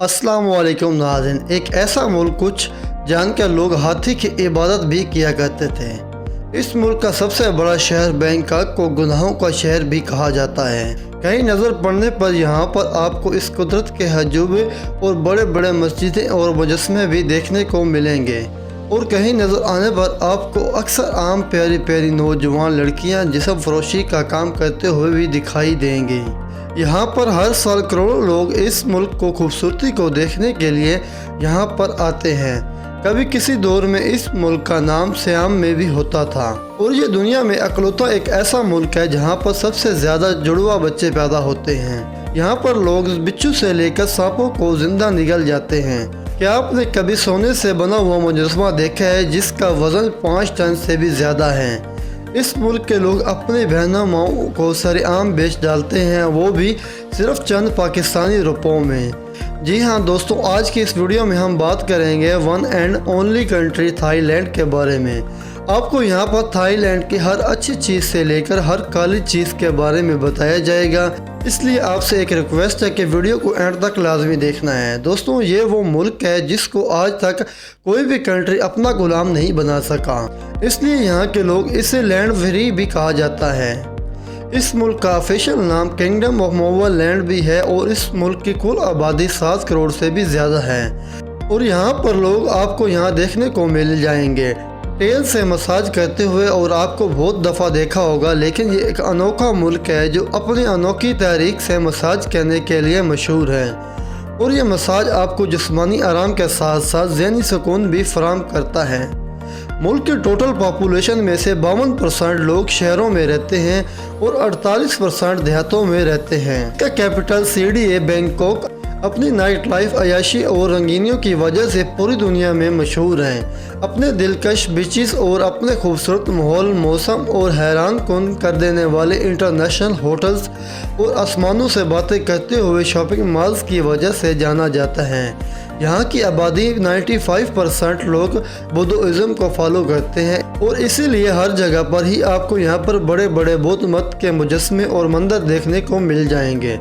अस्सलाम वालेकुम नाज़रीन। एक ऐसा मुल्क कुछ जानकर लोग हाथी की इबादत भी किया करते थे। इस मुल्क का सबसे बड़ा शहर बैंकॉक को गुनाहों का शहर भी कहा जाता है। कहीं नज़र पड़ने पर यहाँ पर आपको इस कुदरत के अजूबे और बड़े बड़े मस्जिदें और मुजस्मे भी देखने को मिलेंगे, और कहीं नज़र आने पर आपको अक्सर आम प्यारी प्यारी नौजवान लड़कियाँ जिस्म फरोशी का काम करते हुए भी दिखाई देंगी। यहाँ पर हर साल करोड़ों लोग इस मुल्क को खूबसूरती को देखने के लिए यहाँ पर आते हैं। कभी किसी दौर में इस मुल्क का नाम सियाम में भी होता था, और ये दुनिया में अकलौता एक ऐसा मुल्क है जहाँ पर सबसे ज़्यादा जुड़वा बच्चे पैदा होते हैं। यहाँ पर लोग बिच्छू से लेकर सांपों को जिंदा निगल जाते हैं। क्या आपने कभी सोने से बना हुआ मुजस्मा देखा है जिसका वज़न 5 टन से भी ज़्यादा है? इस मुल्क के लोग अपने बहनों माओं को सरेआम बेच डालते हैं, वो भी सिर्फ चंद पाकिस्तानी रुपयों में। जी हाँ दोस्तों, आज की इस वीडियो में हम बात करेंगे one and only country Thailand के बारे में। आपको यहाँ पर थाईलैंड की हर अच्छी चीज़ से लेकर हर काली चीज़ के बारे में बताया जाएगा, इसलिए आपसे एक रिक्वेस्ट है कि वीडियो को एंड तक लाजमी देखना है। दोस्तों, ये वो मुल्क है जिसको आज तक कोई भी कंट्री अपना गुलाम नहीं बना सका, इसलिए यहाँ के लोग इसे लैंड फ्री भी कहा जाता है। इस मुल्क का ऑफिशियल नाम किंगडम ऑफ मोबाइल लैंड भी है, और इस मुल्क की कुल आबादी 7 करोड़ से भी ज़्यादा है, और यहाँ पर लोग आपको यहाँ देखने को मिल जाएंगे तेल से मसाज करते हुए, और आपको बहुत दफ़ा देखा होगा, लेकिन ये एक अनोखा मुल्क है जो अपनी अनोखी तारीख से मसाज करने के लिए मशहूर है, और ये मसाज आपको जिस्मानी आराम के साथ साथ ज़हनी सुकून भी फराहम करता है। मुल्क की टोटल पॉपुलेशन में से 52% लोग शहरों में रहते हैं और 48% देहातों में रहते हैं। इसका कैपिटल सीडी बैंकॉक अपनी नाइट लाइफ, अयाशी और रंगीनियों की वजह से पूरी दुनिया में मशहूर हैं। अपने दिलकश बीचेस और अपने खूबसूरत माहौल, मौसम और हैरान कन कर देने वाले इंटरनेशनल होटल्स और आसमानों से बातें करते हुए शॉपिंग मॉल्स की वजह से जाना जाता है। यहाँ की आबादी 95% लोग बुद्धिज़्म को फॉलो करते हैं, और इसीलिए हर जगह पर ही आपको यहाँ पर बड़े बड़े बौद्ध मत के मुजस्मे और मंदिर देखने को मिल जाएंगे।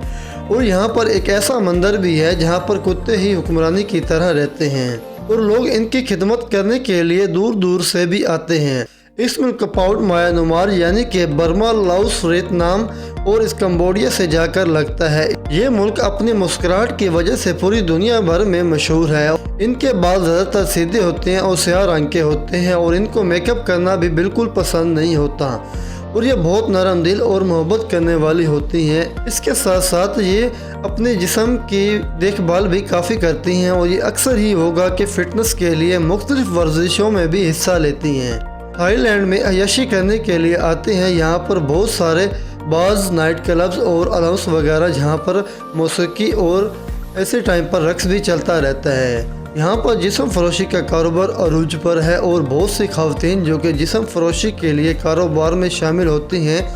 और यहाँ पर एक ऐसा मंदिर भी है जहाँ पर कुत्ते ही हुक्मरानी की तरह रहते हैं, और लोग इनकी खिदमत करने के लिए दूर दूर से भी आते हैं। इस मुल्क का पाउट म्यांमार यानी कि बर्मा, लाओस, वियतनाम और इस कंबोडिया से जाकर लगता है। ये मुल्क अपनी मुस्कुराहट की वजह से पूरी दुनिया भर में मशहूर है। इनके बाल ज़्यादातर सीधे होते हैं और स्याह रंग के होते हैं, और इनको मेकअप करना भी बिल्कुल पसंद नहीं होता, और ये बहुत नरम दिल और मोहब्बत करने वाली होती हैं। इसके साथ साथ ये अपने जिस्म की देखभाल भी काफ़ी करती हैं, और ये अक्सर ही होगा कि फ़िटनेस के लिए मुख्तलिफ वर्जिशों में भी हिस्सा लेती हैं। थाईलैंड में अय्याशी करने के लिए आते हैं। यहाँ पर बहुत सारे बार्स, नाइट क्लब्स और अलाउंस वगैरह जहाँ पर मौसीकी और ऐसे टाइम पर रक्स भी चलता रहता है। यहाँ पर जिस्म फरोशी का कारोबार अरूज पर है, और बहुत सी ख़वातीन जो कि जिस्म फरोशी के लिए कारोबार में शामिल होती हैं,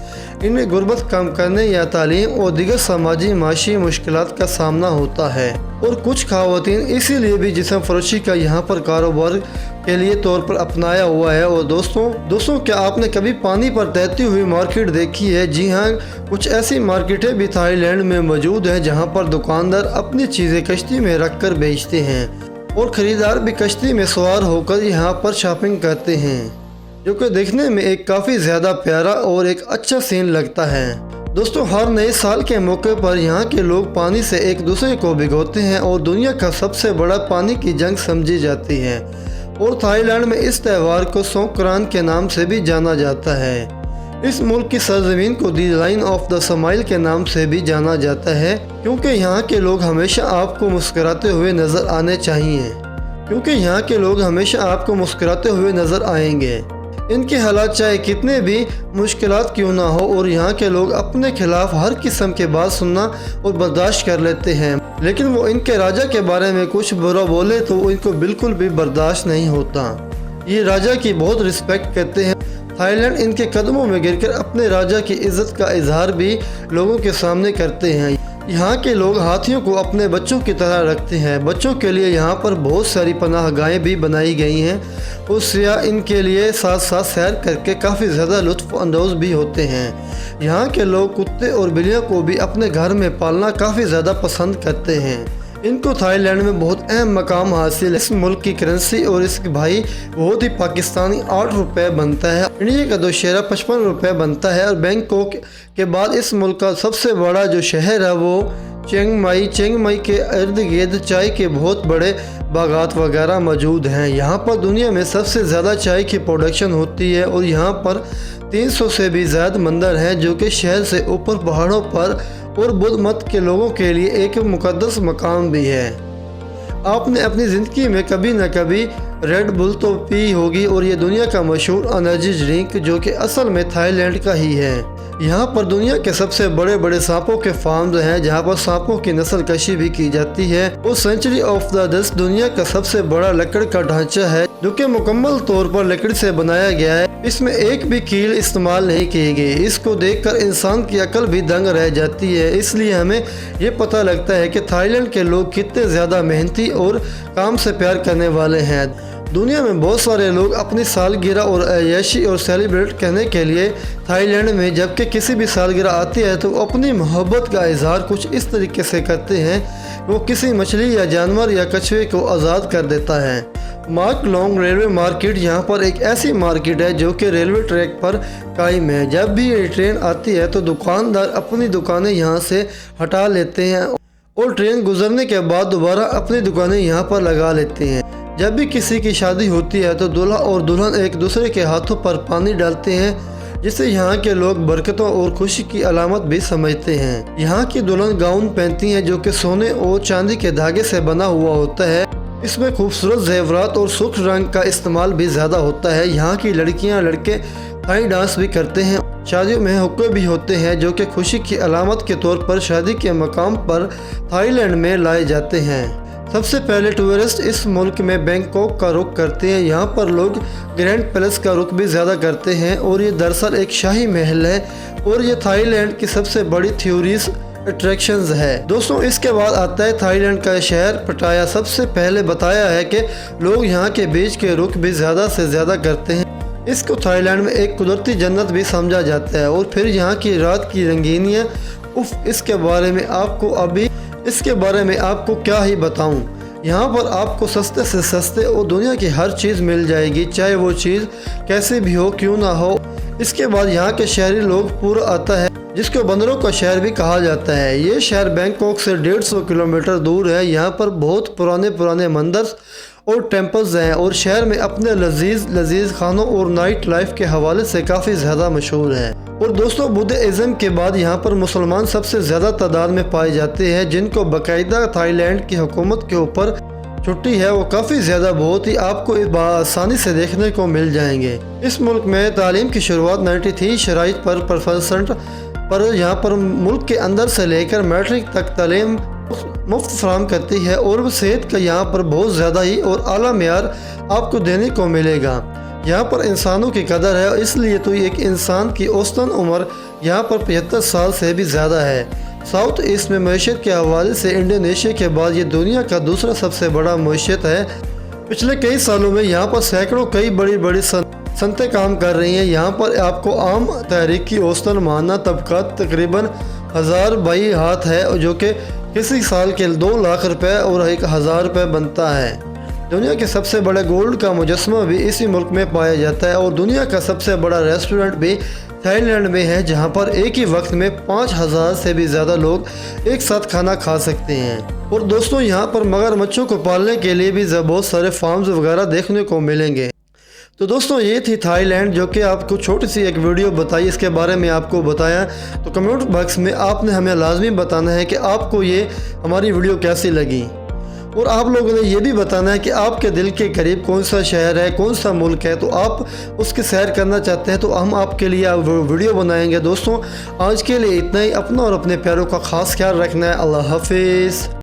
इन्हें गुर्बत कम करने या तालीम और दीगर समाजी माशी मुश्किलात का सामना होता है, और कुछ ख़वातीन इसीलिए भी जिस्म फरोशी का यहाँ पर कारोबार के लिए तौर पर अपनाया हुआ है। और दोस्तों क्या आपने कभी पानी पर तैरती हुई मार्केट देखी है? जी हाँ, कुछ ऐसी मार्केटें भी थाईलैंड में मौजूद हैं जहाँ पर दुकानदार अपनी चीज़ें कश्ती में रख कर बेचते हैं, और ख़रीदार भी कश्ती में सवार होकर यहाँ पर शॉपिंग करते हैं, जो कि देखने में एक काफ़ी ज़्यादा प्यारा और एक अच्छा सीन लगता है। दोस्तों, हर नए साल के मौके पर यहाँ के लोग पानी से एक दूसरे को भिगोते हैं, और दुनिया का सबसे बड़ा पानी की जंग समझी जाती है, और थाईलैंड में इस त्यौहार को सोंक्रांत के नाम से भी जाना जाता है। इस मुल्क की सरजमीन को दी लाइन ऑफ द स्माइल के नाम से भी जाना जाता है, क्योंकि यहाँ के लोग हमेशा आपको मुस्कुराते हुए नज़र आएंगे। इनके हालात चाहे कितने भी मुश्किलात क्यों ना हो, और यहाँ के लोग अपने खिलाफ हर किस्म के बात सुनना और बर्दाश्त कर लेते हैं, लेकिन वो इनके राजा के बारे में कुछ बुरा बोले तो वो इनको बिल्कुल भी बर्दाश्त नहीं होता। ये राजा की बहुत रिस्पेक्ट करते हैं। थाईलैंड इनके कदमों में गिरकर अपने राजा की इज्जत का इजहार भी लोगों के सामने करते हैं। यहाँ के लोग हाथियों को अपने बच्चों की तरह रखते हैं। बच्चों के लिए यहाँ पर बहुत सारी पनाहगाहें भी बनाई गई हैं, और सियाह इनके लिए साथ साथ सैर करके काफ़ी ज़्यादा लुत्फ़ अंदोज़ भी होते हैं। यहाँ के लोग कुत्ते और बिल्लियों को भी अपने घर में पालना काफ़ी ज़्यादा पसंद करते हैं। इनको थाईलैंड में बहुत अहम मकाम हासिल है। इस मुल्क की करेंसी और इसके भाई बहुत ही पाकिस्तानी 8 रुपये बनता है। इंडिया का 2 शेरा 55 रुपये बनता है। और बैंकॉक के बाद इस मुल्क का सबसे बड़ा जो शहर है वो चिंग माई के इर्द गिर्द चाय के बहुत बड़े बागात वगैरह मौजूद हैं। यहाँ पर दुनिया में सबसे ज़्यादा चाय की प्रोडक्शन होती है और यहाँ पर 300 से भी ज़्यादा मंदिर हैं जो कि शहर से ऊपर पहाड़ों पर और बुद्ध मत के लोगों के लिए एक मुकद्दस मकाम भी है। आपने अपनी ज़िंदगी में कभी न कभी रेड बुल तो पी होगी और ये दुनिया का मशहूर एनर्जी ड्रिंक जो कि असल में थाईलैंड का ही है। यहाँ पर दुनिया के सबसे बड़े बड़े सांपों के फार्म्स हैं जहाँ पर सांपों की नस्ल कशी भी की जाती है। और सेंचुरी ऑफ द डस्ट दुनिया का सबसे बड़ा लकड़ का ढांचा है जो कि मुकम्मल तौर पर लकड़ी से बनाया गया है। इसमें एक भी कील इस्तेमाल नहीं की गई। इसको देखकर इंसान की अकल भी दंग रह जाती है। इसलिए हमें ये पता लगता है कि थाईलैंड के लोग कितने ज़्यादा मेहनती और काम से प्यार करने वाले हैं। दुनिया में बहुत सारे लोग अपनी सालगिरह और अय्याशी और सेलिब्रेट करने के लिए थाईलैंड में जबकि किसी भी सालगिरह आती है तो अपनी मोहब्बत का इजहार कुछ इस तरीके से करते हैं। वो किसी मछली या जानवर या कछुए को आज़ाद कर देता है। मार्क लॉन्ग रेलवे मार्केट यहाँ पर एक ऐसी मार्केट है जो कि रेलवे ट्रैक पर कायम है। जब भी ये ट्रेन आती है तो दुकानदार अपनी दुकानें यहाँ से हटा लेते हैं और ट्रेन गुजरने के बाद दोबारा अपनी दुकानें यहाँ पर लगा लेते हैं। जब भी किसी की शादी होती है तो दूल्हा और दुल्हन एक दूसरे के हाथों पर पानी डालते हैं जिसे यहाँ के लोग बरकतों और खुशी की अलामत भी समझते हैं। यहाँ की दुल्हन गाउन पहनती हैं जो कि सोने और चांदी के धागे से बना हुआ होता है। इसमें खूबसूरत जेवरात और सूक्ष्म रंग का इस्तेमाल भी ज़्यादा होता है। यहाँ की लड़कियाँ लड़के थाई डांस भी करते हैं। शादियों में हुक्के भी होते हैं जो कि खुशी की अलामत के तौर पर शादी के मकाम पर थाईलैंड में लाए जाते हैं। सबसे पहले टूरिस्ट इस मुल्क में बैंकॉक का रुख करते हैं। यहाँ पर लोग ग्रैंड पैलेस का रुख भी ज़्यादा करते हैं और ये दरअसल एक शाही महल है और ये थाईलैंड की सबसे बड़ी टूरिस्ट अट्रैक्शंस है। दोस्तों इसके बाद आता है थाईलैंड का शहर पटाया। सबसे पहले बताया है कि लोग यहाँ के बीच के रुख भी ज़्यादा से ज़्यादा करते हैं। इसको थाईलैंड में एक कुदरती जन्नत भी समझा जाता है। और फिर यहाँ की रात की रंगीनियाँ इसके बारे में आपको क्या ही बताऊं। यहाँ पर आपको सस्ते से सस्ते और दुनिया की हर चीज़ मिल जाएगी, चाहे वो चीज़ कैसे भी हो क्यों ना हो। इसके बाद यहाँ के शहरी लोग पूरा आता है जिसको बंदरों का शहर भी कहा जाता है। ये शहर बैंकॉक से 150 किलोमीटर दूर है। यहाँ पर बहुत पुराने मंदिर और टेम्पल्स हैं और शहर में अपने लजीज खानों और नाइट लाइफ के हवाले से काफ़ी ज़्यादा मशहूर है। और दोस्तों बुद्धिज़्म के बाद यहाँ पर मुसलमान सबसे ज़्यादा तादाद में पाए जाते हैं जिनको बाकायदा थाईलैंड की हुकूमत के ऊपर छुट्टी है। वो काफ़ी ज़्यादा बहुत ही आपको आसानी से देखने को मिल जाएंगे। इस मुल्क में तालीम की शुरुआत 93 शराइत पर यहाँ पर मुल्क के अंदर से लेकर मैट्रिक तक तालीम मुफ्त फराहम करती है और सेहत का यहाँ पर बहुत ज़्यादा ही और आला मेयार आपको देने को मिलेगा। यहाँ पर इंसानों की कदर है, इसलिए तो एक इंसान की औसतन उम्र यहाँ पर 75 साल से भी ज़्यादा है। साउथ ईस्ट में मैशत के हवाले से इंडोनेशिया के बाद ये दुनिया का दूसरा सबसे बड़ा मैशत है। पिछले कई सालों में यहाँ पर सैकड़ों कई बड़ी संतें काम कर रही हैं। यहाँ पर आपको आम तहरीकी औसतन माहाना तबकात तकरीबन 1000 बाई हाथ है जो कि किसी साल के 2 लाख रुपए और 1000 रुपये बनता है। दुनिया के सबसे बड़े गोल्ड का मुजस्समा भी इसी मुल्क में पाया जाता है और दुनिया का सबसे बड़ा रेस्टोरेंट भी थाईलैंड में है जहां पर एक ही वक्त में 5000 से भी ज़्यादा लोग एक साथ खाना खा सकते हैं। और दोस्तों यहाँ पर मगरमच्छों को पालने के लिए भी बहुत सारे फार्म्स वगैरह देखने को मिलेंगे। तो दोस्तों ये थी थाईलैंड जो कि आपको छोटी सी एक वीडियो बताई, इसके बारे में आपको बताया। तो कमेंट बॉक्स में आपने हमें लाजमी बताना है कि आपको ये हमारी वीडियो कैसी लगी और आप लोगों ने ये भी बताना है कि आपके दिल के करीब कौन सा शहर है, कौन सा मुल्क है, तो आप उसकी सैर करना चाहते हैं तो हम आपके लिए वीडियो बनाएंगे। दोस्तों आज के लिए इतना ही। अपना और अपने प्यारों का ख़ास ख्याल रखना है। अल्लाह हाफिज़।